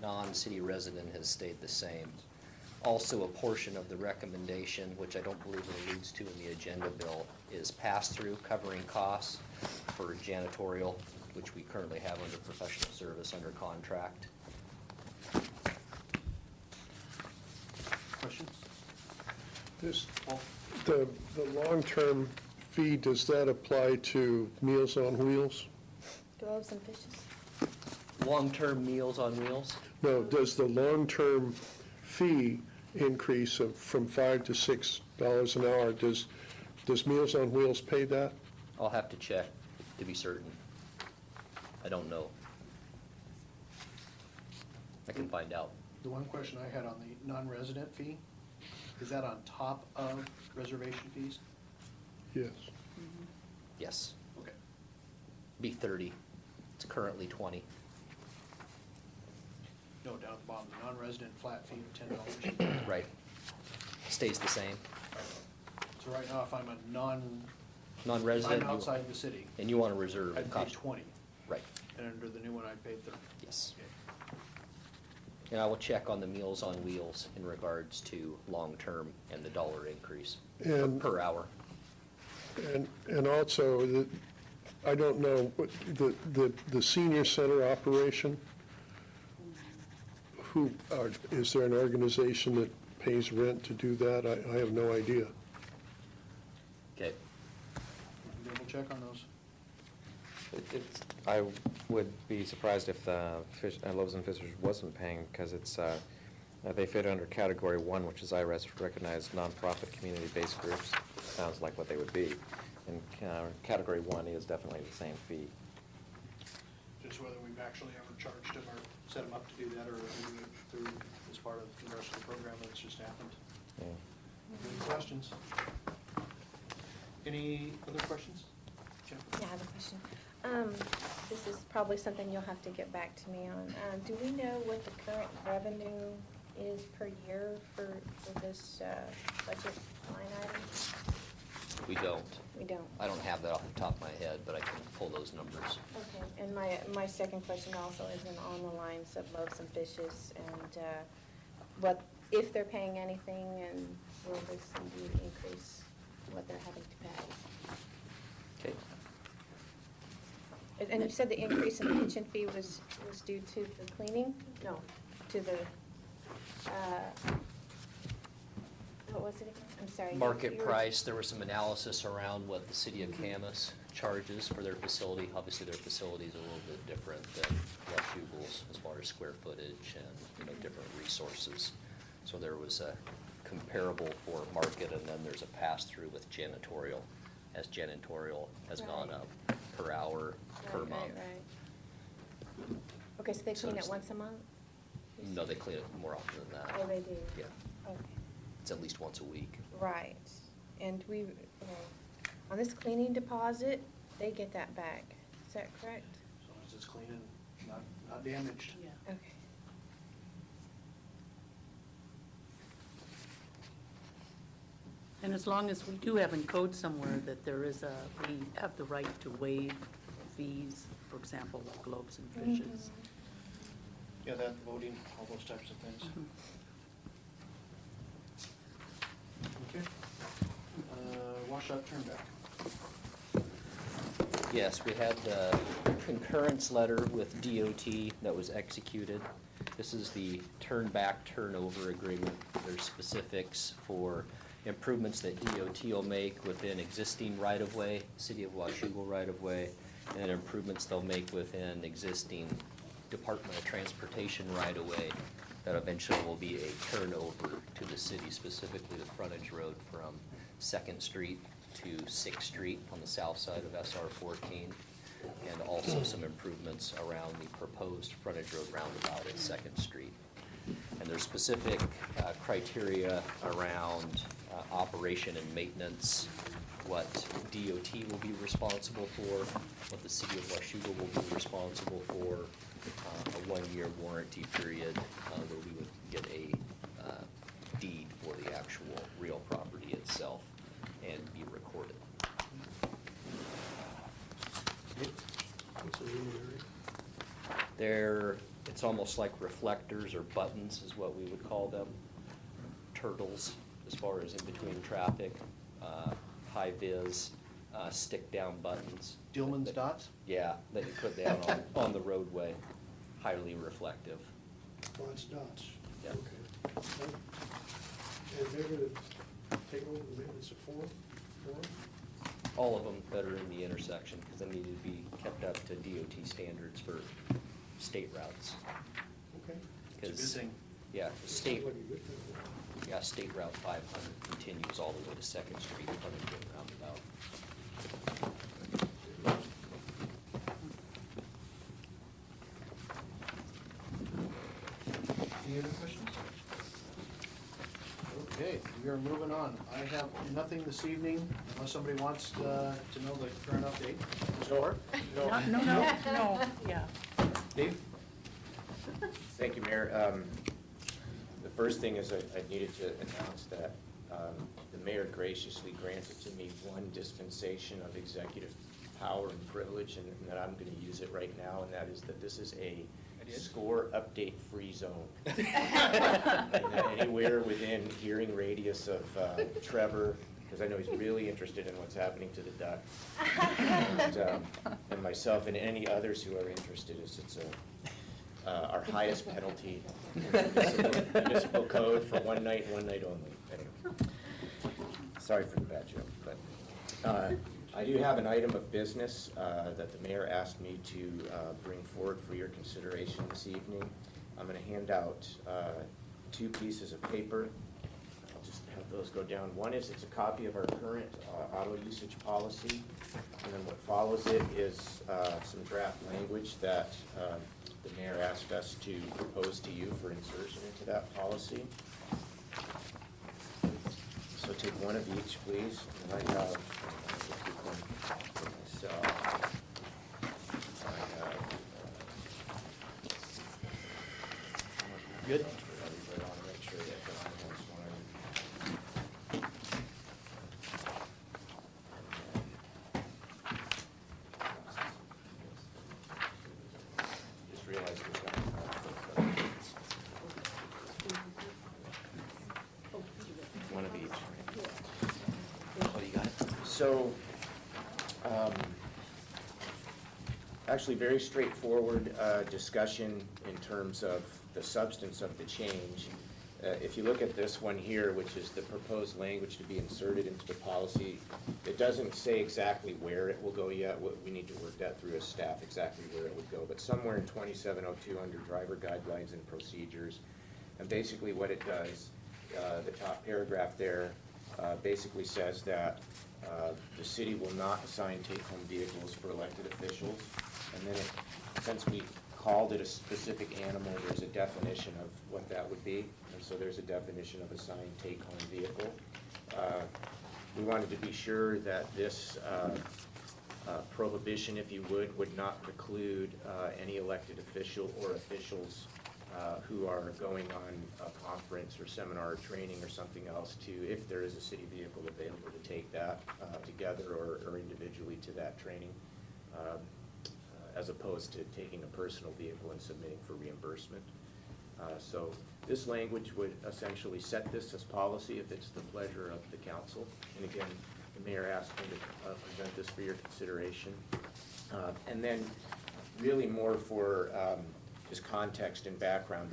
non-city resident has stayed the same. Also, a portion of the recommendation, which I don't believe it alludes to in the agenda bill, is pass-through covering costs for janitorial, which we currently have under professional service under contract. Questions? This, Paul? the long-term fee, does that apply to Meals on Wheels? Gloves and fishes? Long-term Meals on Wheels? No, does the long-term fee increase from $5 to $6 an hour, does Meals on Wheels pay that? I'll have to check to be certain. I don't know. I can find out. The one question I had on the non-resident fee, is that on top of reservation fees? Yes. Yes, Okay. be 30. It's currently 20. No, down at the bottom, the non-resident flat fee of $10. Right. Stays the same. So right now, if I'm a Non-resident. I'm outside the city, And you want to reserve. I'd it pay costs- 20, Right, and under the new one, I'd pay 30. yes. Okay. And I will check on the Meals on Wheels in regards to long-term and the dollar increase And- per hour. And also, I don't know, what the senior center operation, is there an organization that pays rent to do that? I have no idea. Okay, Double check on those. I would be surprised if Loaves and Fishers wasn't paying, because they fit under Category 1, which is IRS recognized nonprofit community-based groups. Sounds like what they would be. And Category 1 is definitely the same fee. Just whether we've actually ever charged them or set them up to do that, or if we do it through, as part of the rest of the program, that's just happened. Yeah. Any questions? Any other questions? Jennifer? Yeah, I have a question. This is probably something you'll have to get back to me on. Do we know what the current revenue is per year for this budget line item? we don't. We don't. I don't have that off the top of my head, but I can pull those numbers. Okay, and my second question also is on the lines of Loaves and Fishes, and what, if they're paying anything, and will this indeed increase what they're having to pay? Okay. And you said the increase in the kitchen fee was due to the cleaning? No, to the, what was it again? I'm sorry. Market you were- price, there was some analysis around what the city of Camas charges for their facility. Obviously, their facility is a little bit different than Washougal's as far as square footage and, different resources. So there was a comparable for market, and then there's a pass-through with janitorial, as janitorial has gone Right. up per hour, per Right, month. right. Okay, so they So clean it it's- once a month? No, they clean it more often than that. Oh, they do? Yeah, Okay, it's at least once a week. right. And on this cleaning deposit, they get that back. Is that correct? As long as it's clean and not damaged. Yeah. Okay. And as long as we do have in code somewhere that we have the right to waive fees, for example, with Globes and Fishes. Yeah, that voting, all those types of things. Okay. Washout Turnback. Yes, we had the concurrence letter with DOT that was executed. This is the turn-back turnover agreement. There's specifics for improvements that DOT will make within existing right-of-way, City of Washougal right-of-way, and improvements they'll make within existing Department of Transportation right-of-way that eventually will be a turnover to the city, specifically the frontage road from 2nd Street to 6th Street on the south side of SR 14, and also some improvements around the proposed frontage road roundabout at 2nd Street. And there's specific criteria around operation and maintenance, what DOT will be responsible for, what the City of Washougal will be responsible for, a 1-year warranty period where we would get a deed for the actual real property itself and be recorded. What's the remuneration? They're It's almost like reflectors or buttons is what we would call them. Turtles, as far as in between traffic, high vis, stick down buttons. Dillman's dots? Yeah, that you put down on the roadway, highly reflective. Lots of dots. Yeah. Okay. And they're gonna take over the maintenance of four? All of them that are in the intersection, because they need to be kept up to DOT standards for state routes. Okay. It's a good 'Cause, thing. Yeah, state, Sounds like a good thing. yeah, State Route 500 continues all the way to Second Street, Huntington roundabout. Any other questions? Okay, we are moving on. I have nothing this evening, unless somebody wants to know the current update. Sure. No, yeah. Dave? Thank you, Mayor. The first thing is I needed to announce that the mayor graciously granted to me one dispensation of executive power and privilege, and that I'm going to use it right now, and that is that this is a score update free zone. And that anywhere within hearing radius of Trevor, because I know he's really interested in what's happening to the duck, and myself and any others who are interested, it's our highest penalty in the municipal code for one night and one night only. Anyway, sorry for the bad joke, but I do have an item of business that the mayor asked me to bring forward for your consideration this evening. I'm going to hand out 2 pieces of paper. I'll just have those go down. One is it's a copy of our current auto usage policy, and then what follows it is some draft language that the mayor asked us to propose to you for insertion into that policy. So take one of each, please. And I have, I'll keep one for myself. I have, Good. I want to make sure that everyone's one. Just realized we've got. One of each. Oh, you got it? So, actually, very straightforward discussion in terms of the substance of the change. If you look at this one here, which is the proposed language to be inserted into the policy, it doesn't say exactly where it will go yet. We need to work that through as staff, exactly where it would go. But somewhere in 2702 under driver guidelines and procedures. And basically what it does, the top paragraph there, basically says that the city will not assign take-home vehicles for elected officials. And then since we called it a specific animal, there's a definition of what that would be. And so there's a definition of assigned take-home vehicle. We wanted to be sure that this prohibition, if you would not preclude any elected official or officials who are going on a conference or seminar or training or something else to, if there is a city vehicle available, to take that together or individually to that training, as opposed to taking a personal vehicle and submitting for reimbursement. So this language would essentially set this as policy if it's the pleasure of the council. And again, the mayor asked me to present this for your consideration. And then really more for just context and background.